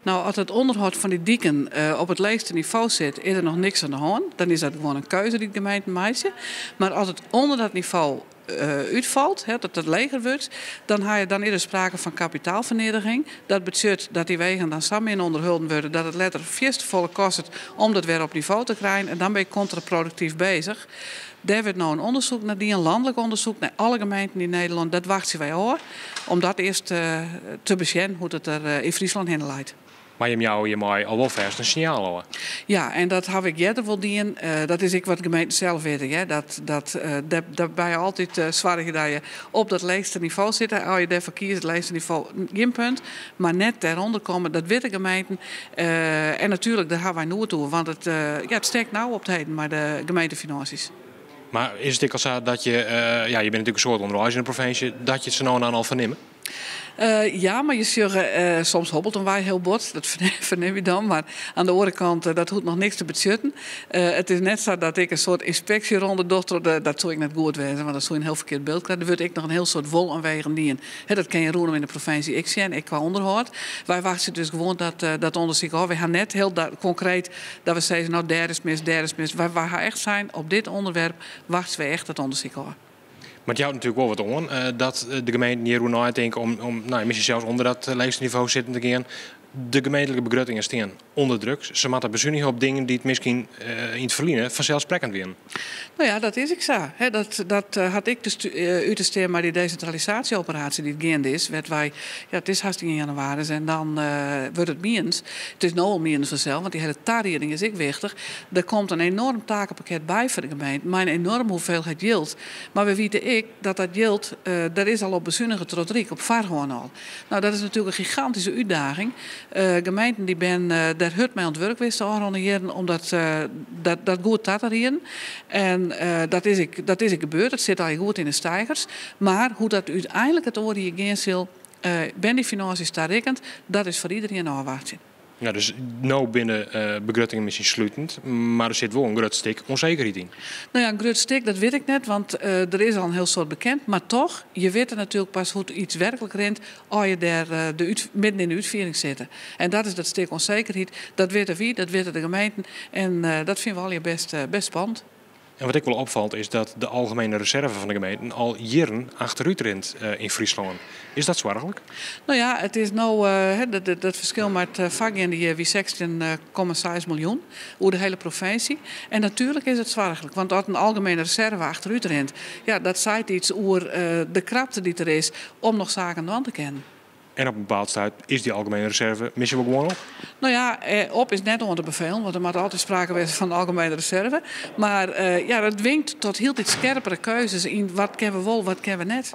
Nou, als het onderhoud van die dieken op het laagste niveau zit, is er nog niks aan de hand. Dan is dat gewoon een keuze die de gemeente maakt. Maar als het onder dat niveau uitvalt, dat het leger wordt, dan is er sprake van kapitaalvernedering. Dat betekent dat die wegen dan samen in onderhouden worden, dat het letterlijk volle kost om dat weer op niveau te krijgen. En dan ben je contraproductief bezig. Daar wordt nou een onderzoek naar een landelijk onderzoek naar alle gemeenten in Nederland. Dat wachten wij hoor, om dat eerst te beschermen hoe het er in Friesland heen leidt. Maar je mij al wel vast een signaal hoor. Ja, en dat heb ik eerder wel dien. Dat is ik wat de gemeente zelf weet. Hè. Daarbij je altijd zorgen dat je op dat laagste niveau zit. Als je daarvoor kiest, het laagste niveau, geen punt. Maar net daaronder komen, dat weet de gemeenten. En natuurlijk, daar gaan wij nooit toe. Want het steekt nou op het heden, maar de gemeentefinanciën. Maar is het ook al zo dat je bent natuurlijk een soort onderwijs in de provincie, dat je het zo nou en dan al vernemen? Ja, maar je zegt soms hobbelt een wij heel bot, dat verneem je dan. Maar aan de andere kant, dat hoeft nog niks te betutten. Het is net zo dat ik een soort inspectieronde dochter, dat zou ik net goed wezen, want dat zou je een heel verkeerd beeld krijgen. Dan word ik nog een heel soort wol aanwegen dien. Dat ken je roemen in de provincie ik zie en ik qua onderhoud. Wij wachten dus gewoon dat onderzoek af. We gaan net heel concreet dat we zeggen, nou daar is mis. Wij gaan echt zijn, op dit onderwerp wachten we echt dat onderzoek af. Maar het houdt natuurlijk wel wat aan dat de gemeente hier nadenken om misschien zelfs onder dat laagste niveau zitten te gaan. De gemeentelijke begrotingen staan onder druk. Ze moeten bezuinigen op dingen die het misschien in het verliezen vanzelfsprekend zijn. Nou ja, dat is ik zo. Dat had ik dus uit te stellen, maar die decentralisatieoperatie die het gaande is, werd wij, het is hartstikke in januari en dan wordt het miens. Het is nou al miens vanzelf, want die hele tariening is ik wichtig. Er komt een enorm takenpakket bij voor de gemeente, maar een enorm hoeveelheid geld. Maar we weten dat geld, daar is al op bezuinigen tot Riek, op Varhoorn al. Nou, dat is natuurlijk een gigantische uitdaging. Gemeenten die daar hut mee aan het werk geweest omdat dat goed tatarien. En dat is gebeurd. Het zit al goed in de stijgers. Maar hoe dat uiteindelijk het oor hier gaan zal, ben die financiën daar rekent, dat is voor iedereen afwachten. Ja, dus nou binnen begrottingen misschien sluitend, maar er zit wel een groot stuk onzekerheid in. Nou ja, een groot stuk, dat weet ik net, want er is al een heel soort bekend. Maar toch, je weet er natuurlijk pas hoe iets werkelijk rent als je daar midden in de uitvoering zit. En dat is dat stuk onzekerheid. Dat weten wie, dat weten de gemeenten. En dat vinden we al best spannend. En wat ik wel opvalt is dat de algemene reserve van de gemeente al jaren achteruit rent in Friesland. Is dat zorgelijk? Nou ja, het is nou dat verschil met vaak in die wie 16,6 miljoen over de hele provincie. En natuurlijk is het zorgelijk, want als een algemene reserve achteruit rent, ja, dat zegt iets over de krapte die er is om nog zaken aan de hand te kennen. En op een bepaald stuit is die algemene reserve missen we gewoon op? Nou ja, op is net onder bevelen, want er moet altijd sprake zijn van de algemene reserve. Maar dat dwingt tot heel dit scherpere keuzes in wat kennen we wel, wat kennen we net.